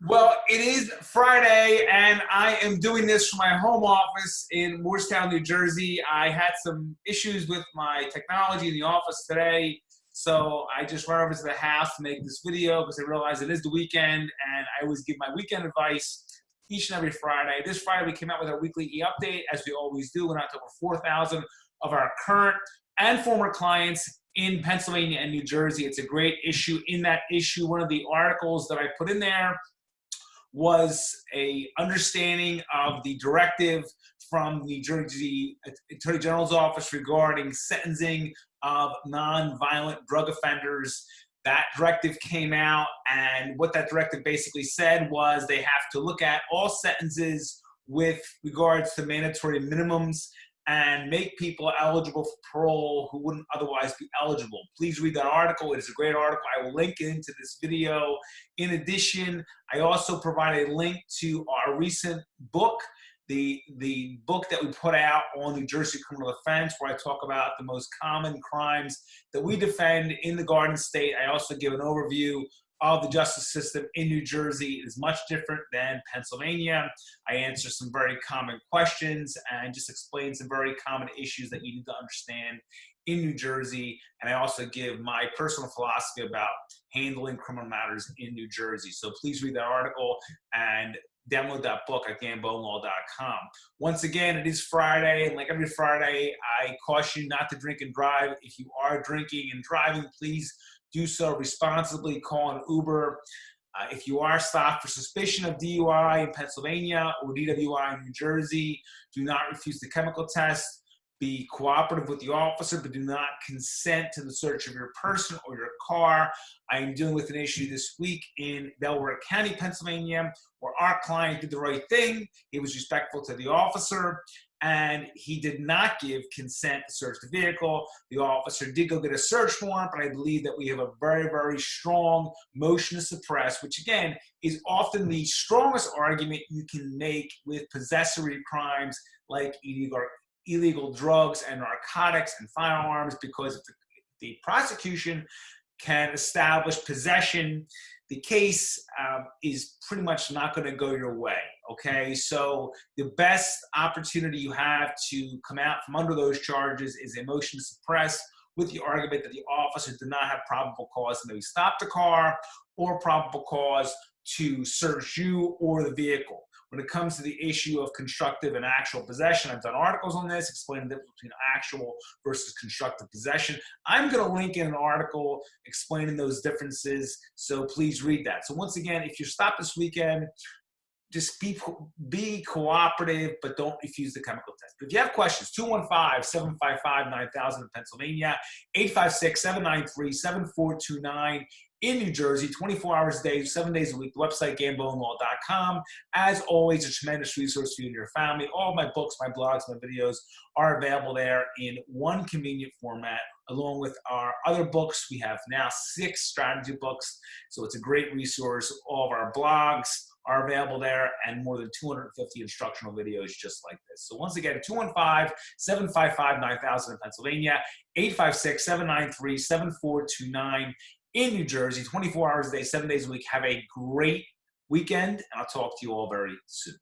Well, it is Friday, and I am doing this from my home office in Moorestown, New Jersey. I had some issues with my technology in the office today, so I just ran over to the house to make this video because I realized it is the weekend, and I always give my weekend advice each and every Friday. This Friday, we came out with our weekly e-update, as we always do. We're out to over 4,000 of our current and former clients in Pennsylvania and New Jersey. It's a great issue. In that issue, one of the articles that I put in there was a understanding of the directive from the New Jersey Attorney General's office regarding sentencing of non-violent drug offenders. That directive came out, and what that directive basically said was they have to look at all sentences with regards to mandatory minimums and make people eligible for parole who wouldn't otherwise be eligible. Please read that article. It is a great article. I will link it into this video. In addition, I also provide a link to our recent book, the book that we put out on New Jersey criminal defense, where I talk about the most common crimes that we defend in the Garden State. I also give an overview of the justice system in New Jersey. It is much different than Pennsylvania. I answer some very common questions and just explain some very common issues that you need to understand in New Jersey. And I also give my personal philosophy about handling criminal matters in New Jersey. So please read that article and download that book at gambonelaw.com. Once again, it is Friday, and like every Friday, I caution you not to drink and drive. If you are drinking and driving, please do so responsibly. Call an Uber. If you are stopped for suspicion of DUI in Pennsylvania or DWI in New Jersey, do not refuse the chemical test. Be cooperative with the officer, but do not consent to the search of your person or your car. I am dealing with an issue this week in Delaware County, Pennsylvania, where our client did the right thing. He was respectful to the officer, and he did not give consent to search the vehicle. The officer did go get a search warrant, but I believe that we have a very, very strong motion to suppress, which again is often the strongest argument you can make with possessory crimes like illegal drugs and narcotics and firearms, because if the prosecution can establish possession, the case is pretty much not going to go your way, okay? So the best opportunity you have to come out from under those charges is a motion to suppress with the argument that the officer did not have probable cause to maybe stop the car or probable cause to search you or the vehicle. When it comes to the issue of constructive and actual possession, I've done articles on this, explaining the difference between actual versus constructive possession. I'm going to link in an article explaining those differences, so please read that. So once again, if you're stopped this weekend, just be cooperative, but don't refuse the chemical test. But if you have questions, 215-755-9000 in Pennsylvania, 856-793-7429 in New Jersey, 24 hours a day, 7 days a week. The website, gambonelaw.com. As always, a tremendous resource for you and your family. All my books, my blogs, my videos are available there in one convenient format, along with our other books. We have now 6 strategy books, so it's a great resource. All of our blogs are available there, and more than 250 instructional videos just like this. So once again, 215-755-9000 in Pennsylvania, 856-793-7429 in New Jersey, 24 hours a day, 7 days a week. Have a great weekend, and I'll talk to you all very soon.